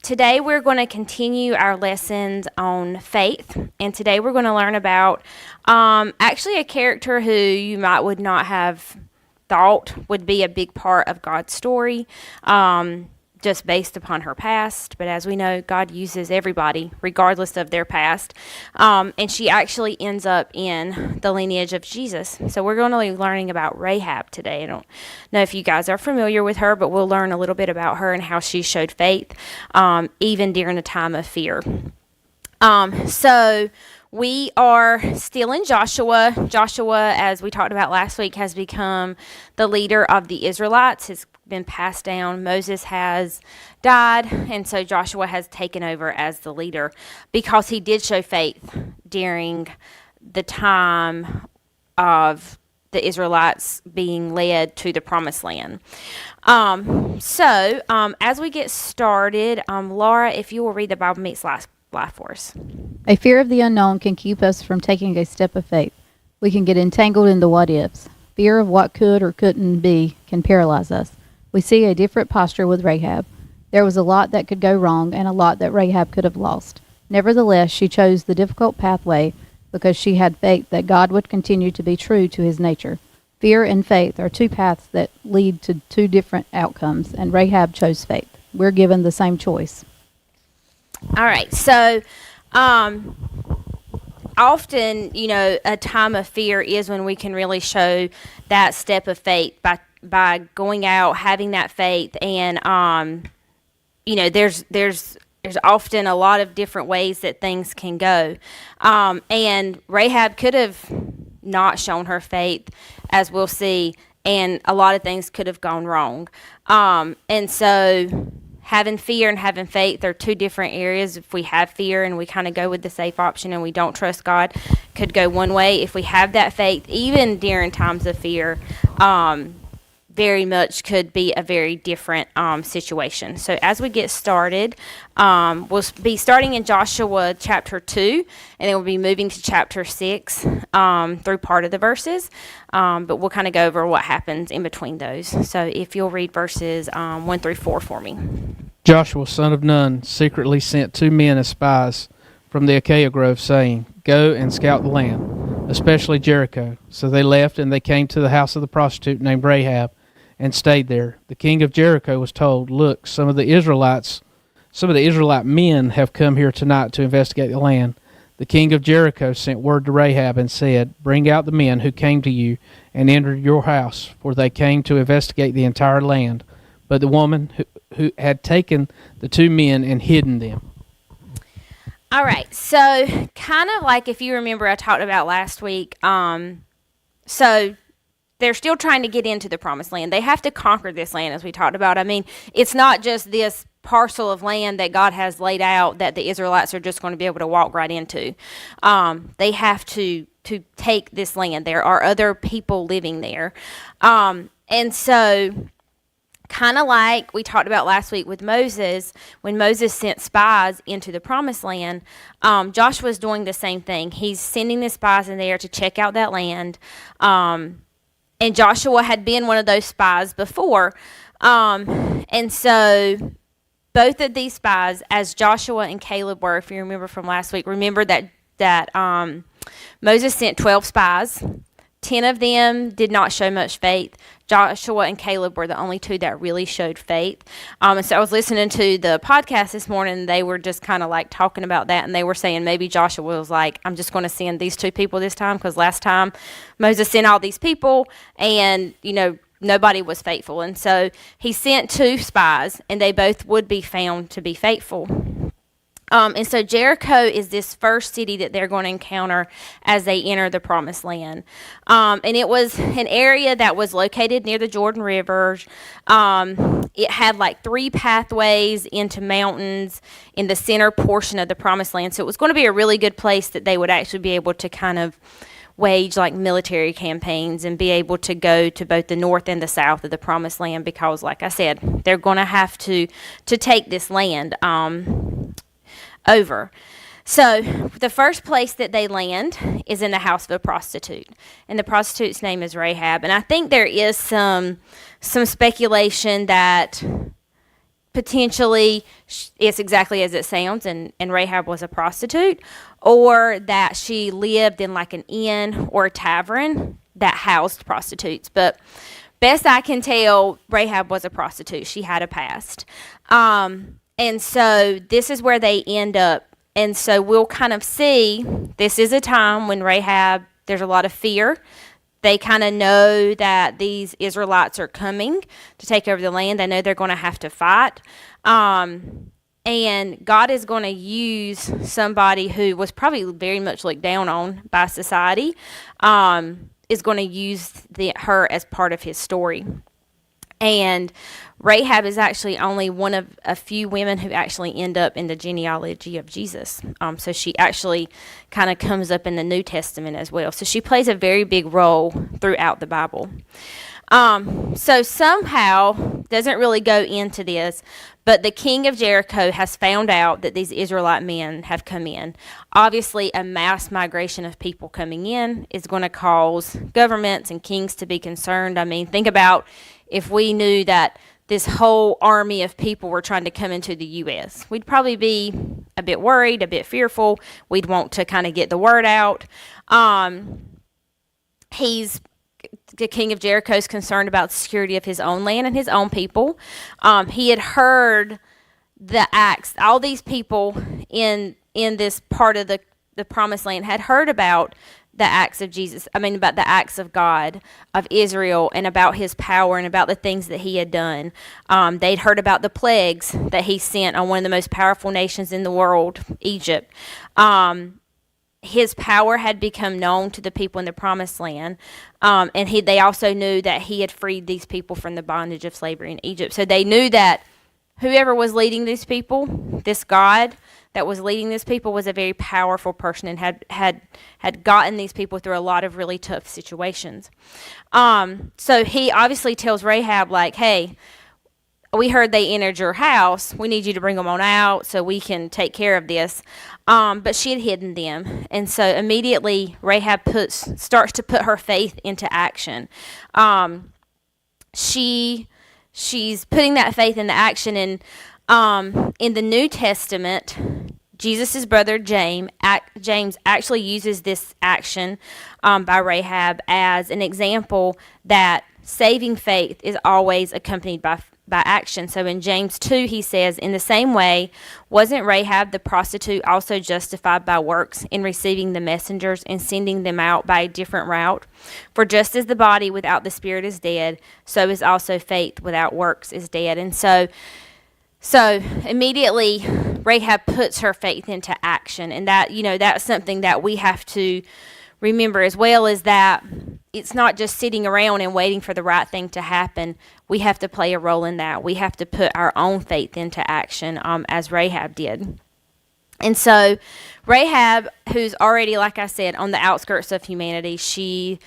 Today we're going to continue our lessons on faith, and today we're going to learn about actually a character who you would not have thought would be a big part of God's story, just based upon her past. But as we know, God uses everybody regardless of their past, and she actually ends up in the lineage of Jesus. So we're going to be learning about Rahab today. I don't know if you guys are familiar with her, but we'll learn a little bit about her and how she showed faith, even during a time of fear. So we are still in Joshua. Joshua, as we talked about last week, has become the leader of the Israelites. Has been passed down. Moses has died, and so Joshua has taken over as the leader because he did show faith during the time of the Israelites being led to the promised land. As we get started, Laura, if you will read the Bible Meets Life for us. A fear of the unknown can keep us from taking a step of faith. We can get entangled in the what-ifs. Fear of what could or couldn't be can paralyze us. We see a different posture with Rahab. There was a lot that could go wrong and a lot that Rahab could have lost. Nevertheless, she chose the difficult pathway because she had faith that God would continue to be true to his nature. Fear and faith are two paths that lead to two different outcomes, and Rahab chose faith. We're given the same choice. All right, so often, a time of fear is when we can really show that step of faith by going out, having that faith, and there's often a lot of different ways that things can go, and Rahab could have not shown her faith, as we'll see, and a lot of things could have gone wrong, and so having fear and having faith are two different areas. If we have fear and we kind of go with the safe option and we don't trust God, could go one way. If we have that faith, even during times of fear, very much could be a very different situation. So as we get started, we'll be starting in Joshua chapter 2, and then we'll be moving to chapter 6 through part of the verses, but we'll kind of go over what happens in between those. So if you'll read verses 1 through 4 for me. Joshua, son of Nun, secretly sent 2 men as spies from the Acacia Grove, saying, "Go and scout the land, especially Jericho." So they left, and they came to the house of the prostitute named Rahab, and stayed there. The king of Jericho was told, "Look, some of the Israelite men have come here tonight to investigate the land." The king of Jericho sent word to Rahab and said, "Bring out the men who came to you and entered your house, for they came to investigate the entire land." But the woman who had taken the 2 men and hidden them. All right, so kind of like if you remember I talked about last week, so they're still trying to get into the promised land. They have to conquer this land, as we talked about. I mean, it's not just this parcel of land that God has laid out that the Israelites are just going to be able to walk right into. They have to take this land. There are other people living there. And so kind of like we talked about last week with Moses, when Moses sent spies into the promised land, Joshua's doing the same thing. He's sending the spies in there to check out that land. And Joshua had been one of those spies before. And so both of these spies, as Joshua and Caleb were, if you remember from last week, remember that Moses sent 12 spies. 10 of them did not show much faith. Joshua and Caleb were the only 2 that really showed faith. And so I was listening to the podcast this morning, and they were just kind of like talking about that, and they were saying maybe Joshua was like, "I'm just going to send these 2 people this time," because last time Moses sent all these people, and, nobody was faithful. And so he sent 2 spies, and they both would be found to be faithful. And so Jericho is this first city that they're going to encounter as they enter the promised land. And it was an area that was located near the Jordan River. It had like 3 pathways into mountains in the center portion of the promised land. So it was going to be a really good place that they would actually be able to kind of wage like military campaigns and be able to go to both the north and the south of the promised land, because like I said, they're going to have to take this land over. So the first place that they land is in the house of a prostitute, and the prostitute's name is Rahab. And I think there is some speculation that potentially it's exactly as it sounds, and Rahab was a prostitute, or that she lived in like an inn or a tavern that housed prostitutes. But best I can tell, Rahab was a prostitute. She had a past. And so this is where they end up. And so we'll kind of see this is a time when Rahab, there's a lot of fear. They kind of know that these Israelites are coming to take over the land. They know they're going to have to fight. And God is going to use somebody who was probably very much looked down on by society, is going to use her as part of his story. And Rahab is actually only one of a few women who actually end up in the genealogy of Jesus. So she actually kind of comes up in the New Testament as well. So she plays a very big role throughout the Bible. So somehow, doesn't really go into this, but the king of Jericho has found out that these Israelite men have come in. Obviously, a mass migration of people coming in is going to cause governments and kings to be concerned. I mean, think about if we knew that this whole army of people were trying to come into the U.S. We'd probably be a bit worried, a bit fearful. We'd want to kind of get the word out. The king of Jericho is concerned about the security of his own land and his own people. He had heard the acts. All these people in this part of the promised land had heard about the acts of Jesus. I mean, about the acts of God, of Israel, and about his power and about the things that he had done. They'd heard about the plagues that he sent on one of the most powerful nations in the world, Egypt. His power had become known to the people in the promised land. And they also knew that he had freed these people from the bondage of slavery in Egypt. So they knew that whoever was leading these people, this God that was leading these people, was a very powerful person and had gotten these people through a lot of really tough situations. So he obviously tells Rahab, like, hey, we heard they entered your house. We need you to bring them on out so we can take care of this. But she had hidden them. And so immediately Rahab starts to put her faith into action. She's putting that faith into action. And in the New Testament, Jesus' brother James actually uses this action by Rahab as an example that saving faith is always accompanied by action. So in James 2, he says, in the same way, wasn't Rahab the prostitute also justified by works in receiving the messengers and sending them out by a different route? For just as the body without the spirit is dead, so is also faith without works is dead. And so immediately Rahab puts her faith into action. And that, that's something that we have to remember as well, is that it's not just sitting around and waiting for the right thing to happen. We have to play a role in that. We have to put our own faith into action, as Rahab did. And so Rahab, who's already, like I said, on the outskirts of humanity, she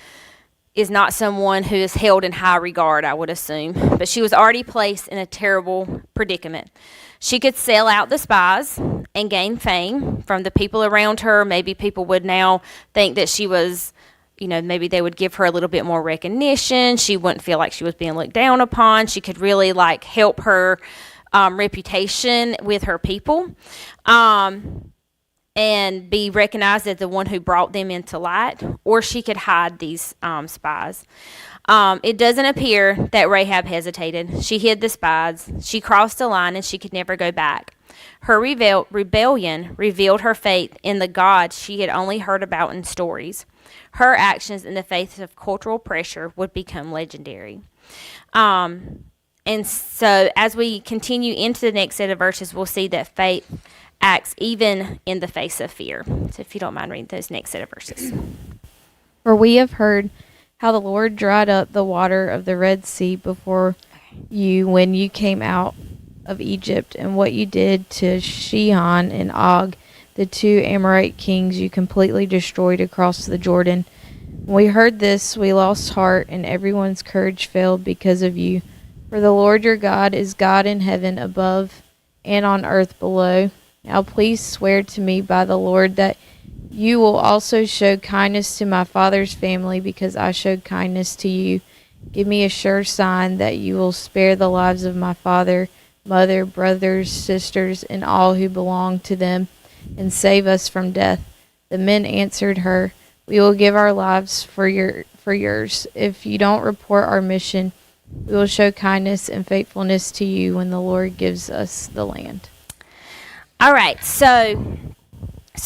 is not someone who is held in high regard, I would assume. But she was already placed in a terrible predicament. She could sell out the spies and gain fame from the people around her. Maybe people would now think that she was, maybe they would give her a little bit more recognition. She wouldn't feel like she was being looked down upon. She could really help her reputation with her people, and be recognized as the one who brought them into light. Or she could hide these spies. It doesn't appear that Rahab hesitated. She hid the spies. She crossed the line and she could never go back. Her rebellion revealed her faith in the God she had only heard about in stories. Her actions in the face of cultural pressure would become legendary. And so as we continue into the next set of verses, we'll see that faith acts even in the face of fear. So if you don't mind reading those next set of verses. For we have heard how the Lord dried up the water of the Red Sea before you when you came out of Egypt, and what you did to Sihon and Og, the two Amorite kings you completely destroyed across the Jordan. When we heard this, we lost heart, and everyone's courage failed because of you. For the Lord your God is God in heaven above and on earth below. Now please swear to me by the Lord that you will also show kindness to my father's family because I showed kindness to you. Give me a sure sign that you will spare the lives of my father, mother, brothers, sisters, and all who belong to them, and save us from death." The men answered her, "We will give our lives for yours. If you don't report our mission, we will show kindness and faithfulness to you when the Lord gives us the land." All right, so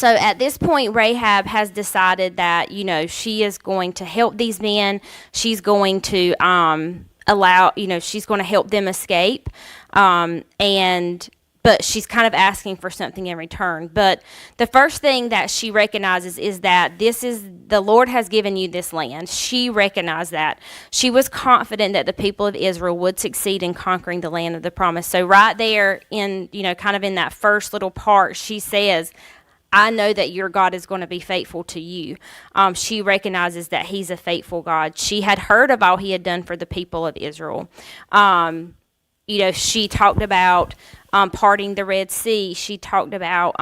at this point, Rahab has decided that, she is going to help these men. She's going to she's going to help them escape. But she's kind of asking for something in return. But the first thing that she recognizes is that the Lord has given you this land. She recognized that. She was confident that the people of Israel would succeed in conquering the land of the promise. So right there in, kind of in that first little part, she says, I know that your God is going to be faithful to you. She recognizes that he's a faithful God. She had heard of all he had done for the people of Israel. She talked about parting the Red Sea. She talked about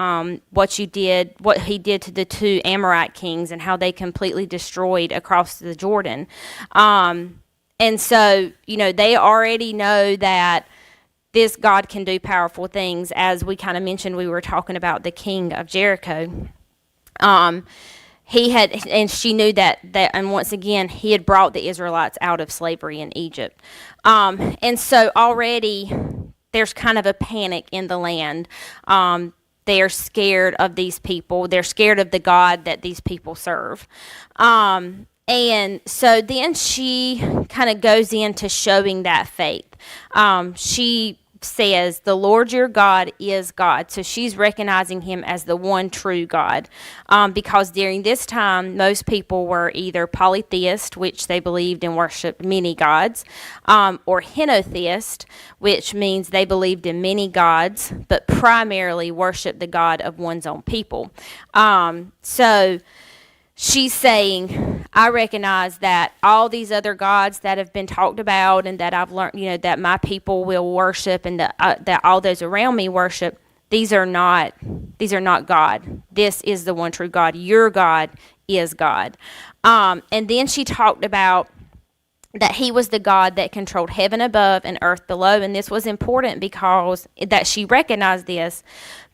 what he did to the two Amorite kings and how they completely destroyed across the Jordan. And so, they already know that this God can do powerful things. As we kind of mentioned, we were talking about the king of Jericho. She knew that, and once again, he had brought the Israelites out of slavery in Egypt. And so already there's kind of a panic in the land. They are scared of these people. They're scared of the God that these people serve. And so then she kind of goes into showing that faith. She says, the Lord your God is God. So she's recognizing him as the one true God. Because during this time, most people were either polytheist, which they believed and worshiped many gods, or henotheist, which means they believed in many gods, but primarily worshiped the God of one's own people. So she's saying, I recognize that all these other gods that have been talked about and that I've learned, that my people will worship and that all those around me worship, these are not God. This is the one true God. Your God is God. And then she talked about that he was the God that controlled heaven above and earth below. And this was important because that she recognized this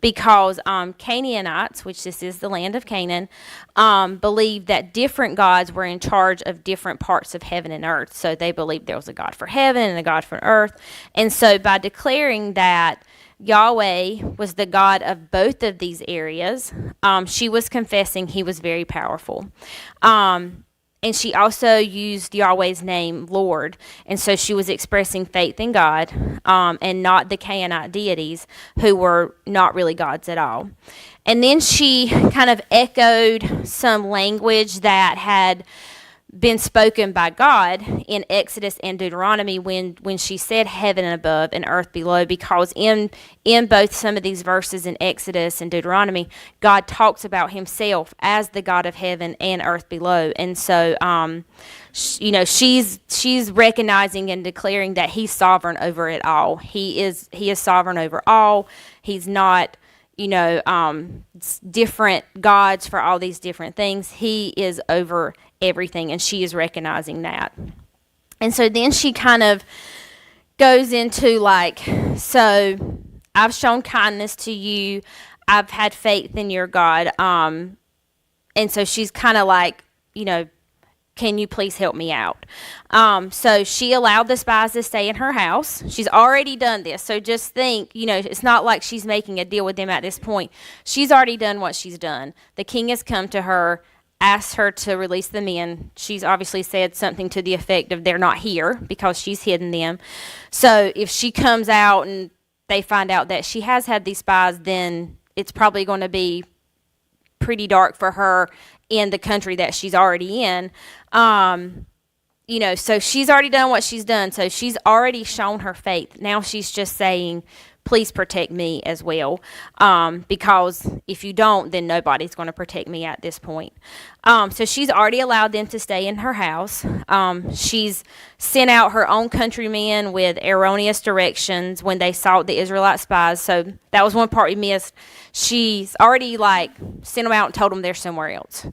because Canaanites, which this is the land of Canaan, believed that different gods were in charge of different parts of heaven and earth. So they believed there was a God for heaven and a God for earth. And so by declaring that Yahweh was the God of both of these areas, she was confessing he was very powerful. And she also used Yahweh's name, Lord. And so she was expressing faith in God and not the Canaanite deities who were not really gods at all. And then she kind of echoed some language that had been spoken by God in Exodus and Deuteronomy when she said heaven above and earth below, because in both some of these verses in Exodus and Deuteronomy, God talks about himself as the God of heaven and earth below. And so she's recognizing and declaring that he's sovereign over it all. He is sovereign over all. He's not different gods for all these different things. He is over everything, and she is recognizing that. And so then she kind of goes into so I've shown kindness to you. I've had faith in your God. And so she's kind of can you please help me out? So she allowed the spies to stay in her house. She's already done this. So just think, it's not like she's making a deal with them at this point. She's already done what she's done. The king has come to her, asked her to release the men. She's obviously said something to the effect of they're not here because she's hidden them. So if she comes out and they find out that she has had these spies, then it's probably going to be pretty dark for her in the country that she's already in. So she's already done what she's done. So she's already shown her faith. Now she's just saying, please protect me as well. Because if you don't, then nobody's going to protect me at this point. So she's already allowed them to stay in her house. She's sent out her own countrymen with erroneous directions when they sought the Israelite spies. So that was one part we missed. She's already sent them out and told them they're somewhere else.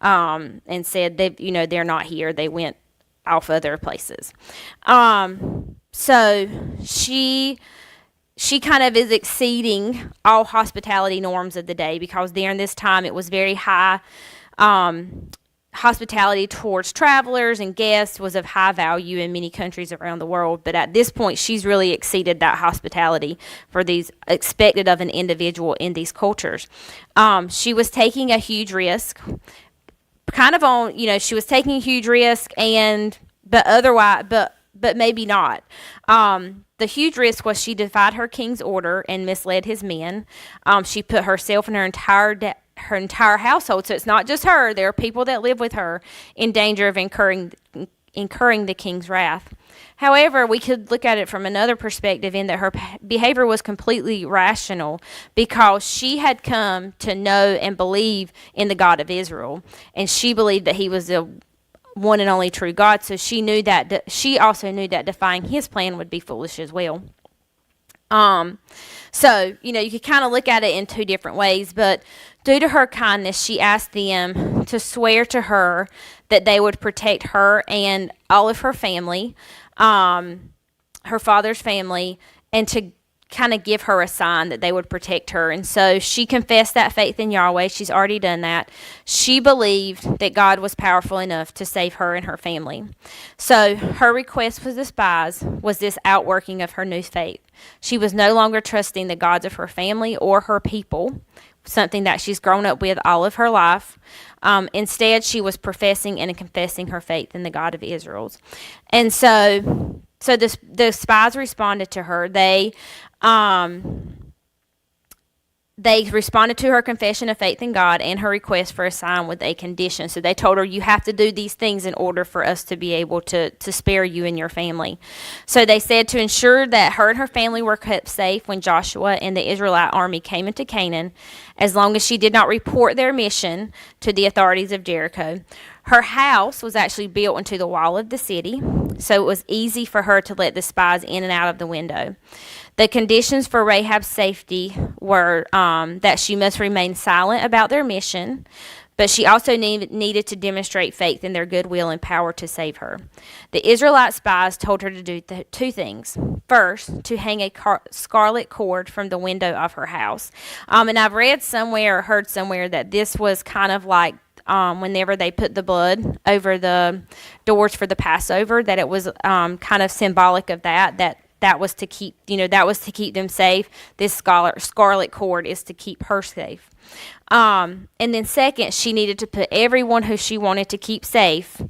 And said they're not here. They went off other places. So she she kind of is exceeding all hospitality norms of the day, because during this time it was very high. Hospitality towards travelers and guests was of high value in many countries around the world. But at this point, she's really exceeded that hospitality for these expected of an individual in these cultures. She was taking a huge risk, kind of on, she was taking a huge risk, but maybe not. The huge risk was she defied her king's order and misled his men. She put herself and her entire household, so it's not just her, there are people that live with her, in danger of incurring the king's wrath. However, we could look at it from another perspective, in that her behavior was completely rational, because she had come to know and believe in the God of Israel, and she believed that he was the one and only true God. So she also knew that defying his plan would be foolish as well. So, you could kind of look at it in two different ways, but due to her kindness, she asked them to swear to her that they would protect her and all of her family, her father's family, and to kind of give her a sign that they would protect her. And so she confessed that faith in Yahweh. She's already done that. She believed that God was powerful enough to save her and her family. So her request for the spies was this outworking of her new faith. She was no longer trusting the gods of her family or her people, something that she's grown up with all of her life. Instead, she was professing and confessing her faith in the God of Israel's. And so the spies responded to her. They responded to her confession of faith in God and her request for a sign with a condition. So they told her, you have to do these things in order for us to be able to spare you and your family. So they said to ensure that her and her family were kept safe when Joshua and the Israelite army came into Canaan, as long as she did not report their mission to the authorities of Jericho. Her house was actually built into the wall of the city, so it was easy for her to let the spies in and out of the window. The conditions for Rahab's safety were that she must remain silent about their mission, but she also needed to demonstrate faith in their goodwill and power to save her. The Israelite spies told her to do two things. First, to hang a scarlet cord from the window of her house. And I've read somewhere or heard somewhere that this was kind of like whenever they put the blood over the doors for the Passover, that it was kind of symbolic of that was to keep, them safe. This scarlet cord is to keep her safe. And then second, she needed to put everyone who she wanted to keep safe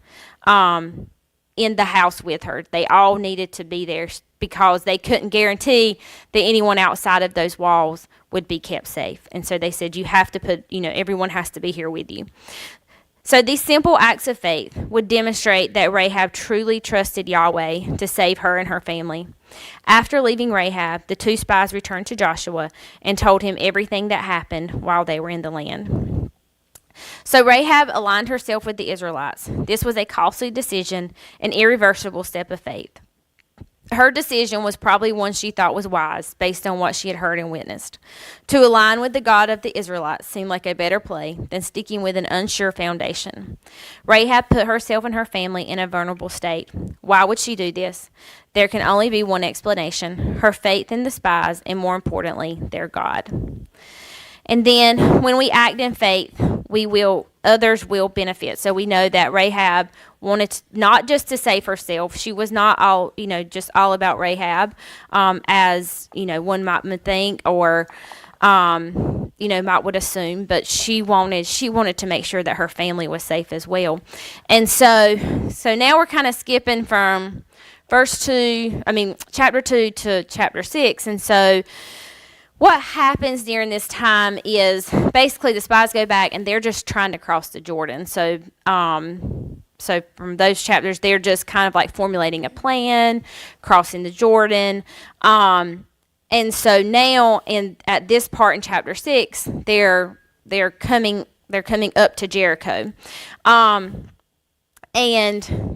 in the house with her. They all needed to be there, because they couldn't guarantee that anyone outside of those walls would be kept safe. And so they said, you have to put, everyone has to be here with you. So these simple acts of faith would demonstrate that Rahab truly trusted Yahweh to save her and her family. After leaving Rahab, the two spies returned to Joshua and told him everything that happened while they were in the land. So Rahab aligned herself with the Israelites. This was a costly decision, an irreversible step of faith. Her decision was probably one she thought was wise, based on what she had heard and witnessed. To align with the God of the Israelites seemed like a better play than sticking with an unsure foundation. Rahab put herself and her family in a vulnerable state. Why would she do this? There can only be one explanation: her faith in the spies, and more importantly, their God. And then when we act in faith, others will benefit. So we know that Rahab wanted not just to save herself. She was not just all about Rahab, as, one might think, or, might would assume, but she wanted to make sure that her family was safe as well. And so now we're kind of skipping from chapter 2 to chapter 6. And so what happens during this time is basically the spies go back and they're just trying to cross the Jordan. So from those chapters, they're just kind of like formulating a plan, crossing the Jordan. And so now, at this part in chapter 6, they're coming up to Jericho. And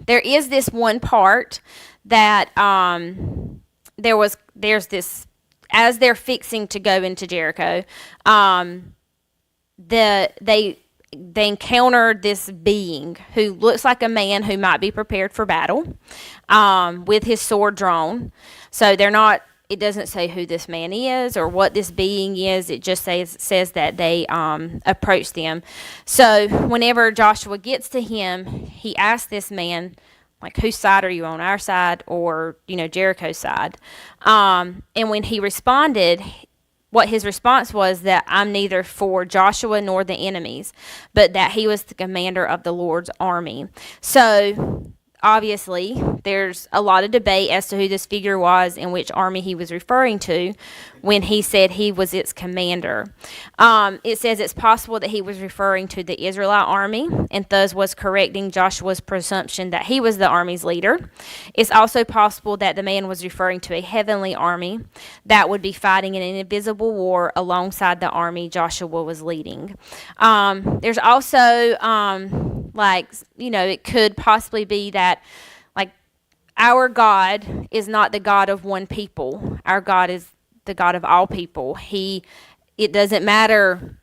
there is this one part that there's this, as they're fixing to go into Jericho, they encountered this being who looks like a man who might be prepared for battle, with his sword drawn. So they're not, it doesn't say who this man is or what this being is. It just says that they approached them. So whenever Joshua gets to him, he asks this man, like, whose side are you on, our side or, Jericho's side? And when he responded, what his response was that I'm neither for Joshua nor the enemies, but that he was the commander of the Lord's army. So obviously, there's a lot of debate as to who this figure was and which army he was referring to when he said he was its commander. It says it's possible that he was referring to the Israelite army and thus was correcting Joshua's presumption that he was the army's leader. It's also possible that the man was referring to a heavenly army that would be fighting in an invisible war alongside the army Joshua was leading. There's also it could possibly be that, like, our God is not the God of one people. Our God is the God of all people. It doesn't matter,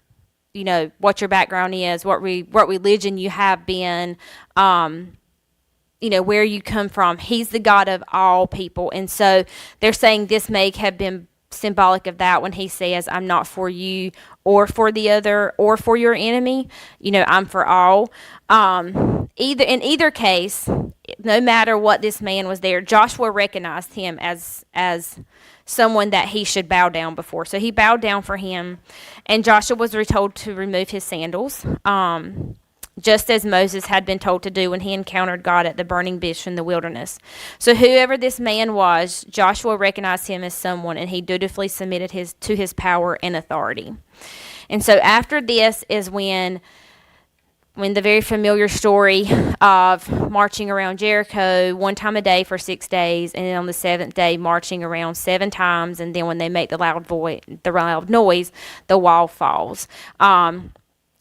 what your background is, what religion you have been, where you come from. He's the God of all people. And so they're saying this may have been symbolic of that when he says, I'm not for you or for the other or for your enemy. I'm for all. In either case, no matter what this man was there, Joshua recognized him as someone that he should bow down before. So he bowed down for him, and Joshua was told to remove his sandals, just as Moses had been told to do when he encountered God at the burning bush in the wilderness. So whoever this man was, Joshua recognized him as someone, and he dutifully submitted to his power and authority. And so after this is when the very familiar story of marching around Jericho one time a day for 6 days, and then on the seventh day marching around 7 times, and then when they make the loud noise, the wall falls.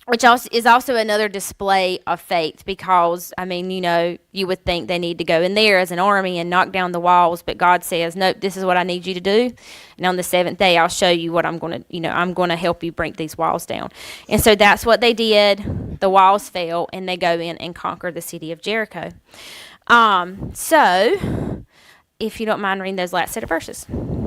Which is also another display of faith, because, you would think they need to go in there as an army and knock down the walls, but God says, nope, this is what I need you to do. And on the 7th day, I'll show you what I'm going to help you break these walls down. And so that's what they did. The walls fell, and they go in and conquer the city of Jericho. So, if you don't mind reading those last set of verses.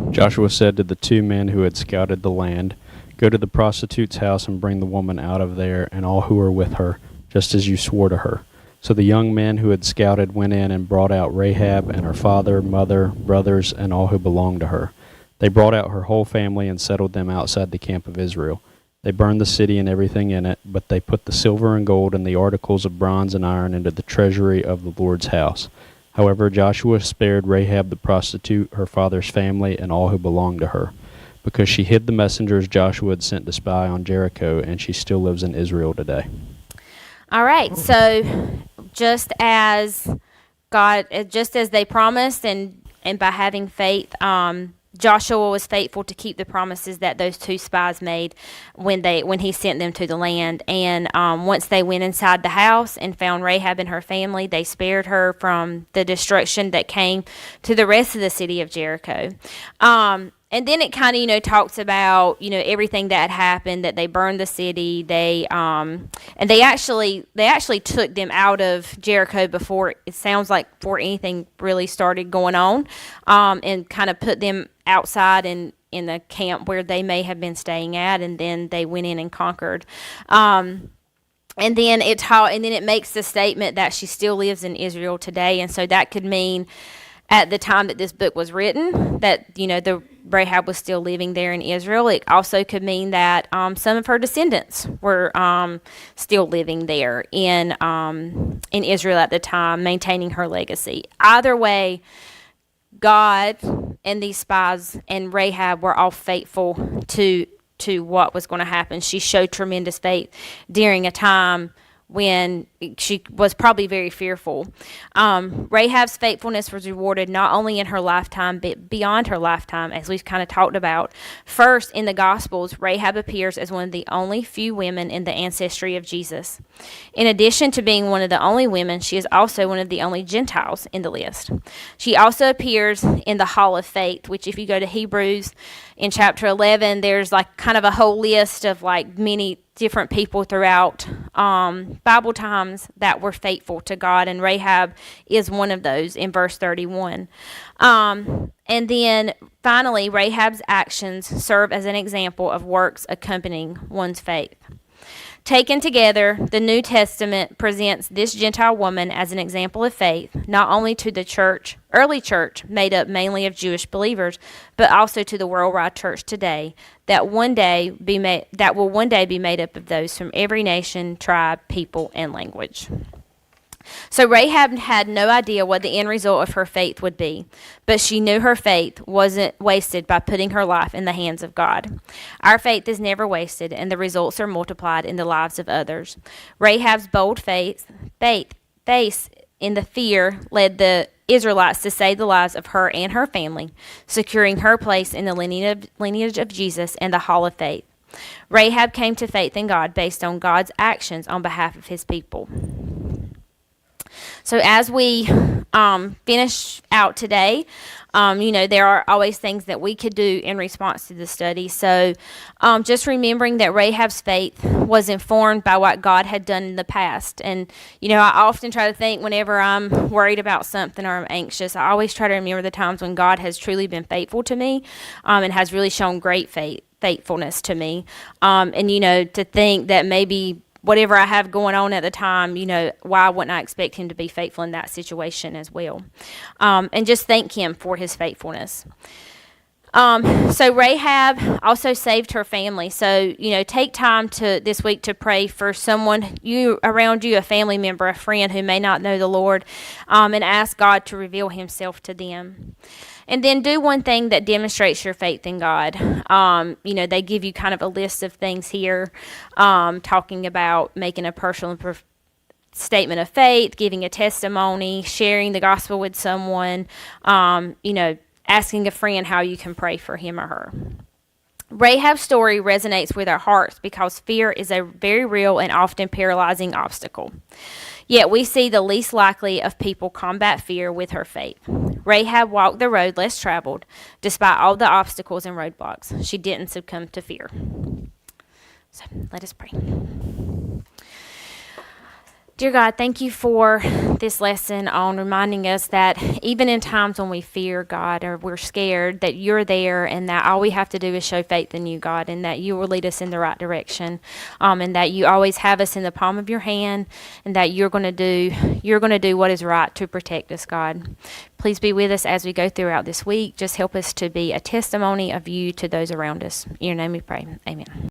Joshua said to the 2 men who had scouted the land, Go to the prostitute's house and bring the woman out of there and all who were with her, just as you swore to her. So the young men who had scouted went in and brought out Rahab and her father, mother, brothers, and all who belonged to her. They brought out her whole family and settled them outside the camp of Israel. They burned the city and everything in it, but they put the silver and gold and the articles of bronze and iron into the treasury of the Lord's house. However, Joshua spared Rahab the prostitute, her father's family, and all who belonged to her, because she hid the messengers Joshua had sent to spy on Jericho, and she still lives in Israel today. All right, so just as they promised, and by having faith, Joshua was faithful to keep the promises that those 2 spies made when he sent them to the land. And once they went inside the house and found Rahab and her family, they spared her from the destruction that came to the rest of the city of Jericho. And then it kind of, talks about, everything that had happened, that they burned the city. They actually took them out of Jericho before anything really started going on, and kind of put them outside in the camp where they may have been staying at, and then they went in and conquered. And then it makes the statement that she still lives in Israel today, and so that could mean, at the time that this book was written, that the Rahab was still living there in Israel. It also could mean that some of her descendants were still living there in Israel at the time, maintaining her legacy. Either way, God and these spies and Rahab were all faithful to what was going to happen. She showed tremendous faith during a time when she was probably very fearful. Rahab's faithfulness was rewarded not only in her lifetime, but beyond her lifetime, as we've kind of talked about. First, in the Gospels, Rahab appears as one of the only few women in the ancestry of Jesus. In addition to being one of the only women, she is also one of the only Gentiles in the list. She also appears in the Hall of Faith, which, if you go to Hebrews, in chapter 11, there's like kind of a whole list of like many different people throughout Bible times that were faithful to God, and Rahab is one of those in verse 31. And then finally, Rahab's actions serve as an example of works accompanying one's faith. Taken together, the New Testament presents this Gentile woman as an example of faith, not only to the church, early church, made up mainly of Jewish believers, but also to the worldwide church today, that will one day be made up of those from every nation, tribe, people, and language. So Rahab had no idea what the end result of her faith would be, but she knew her faith wasn't wasted by putting her life in the hands of God. Our faith is never wasted, and the results are multiplied in the lives of others. Rahab's bold faith in the fear led the Israelites to save the lives of her and her family, securing her place in the lineage of Jesus and the hall of faith. Rahab came to faith in God based on God's actions on behalf of his people. So as we finish out today, there are always things that we could do in response to the study. So just remembering that Rahab's faith was informed by what God had done in the past. And, I often try to think whenever I'm worried about something or I'm anxious, I always try to remember the times when God has truly been faithful to me and has really shown great faithfulness to me. To think that maybe whatever I have going on at the time, why wouldn't I expect him to be faithful in that situation as well? And just thank him for his faithfulness. So Rahab also saved her family. So, take time this week to pray for someone around you, a family member, a friend who may not know the Lord, and ask God to reveal himself to them. And then do one thing that demonstrates your faith in God. They give you kind of a list of things here, talking about making a personal statement of faith, giving a testimony, sharing the gospel with someone, asking a friend how you can pray for him or her. Rahab's story resonates with our hearts because fear is a very real and often paralyzing obstacle. Yet we see the least likely of people combat fear with her faith. Rahab walked the road less traveled. Despite all the obstacles and roadblocks, she didn't succumb to fear. So let us pray. Dear God, thank you for this lesson on reminding us that even in times when we fear, God, or we're scared, that you're there and that all we have to do is show faith in you, God, and that you will lead us in the right direction, and that you always have us in the palm of your hand, and that you're going to do what is right to protect us, God. Please be with us as we go throughout this week. Just help us to be a testimony of you to those around us. In your name we pray. Amen.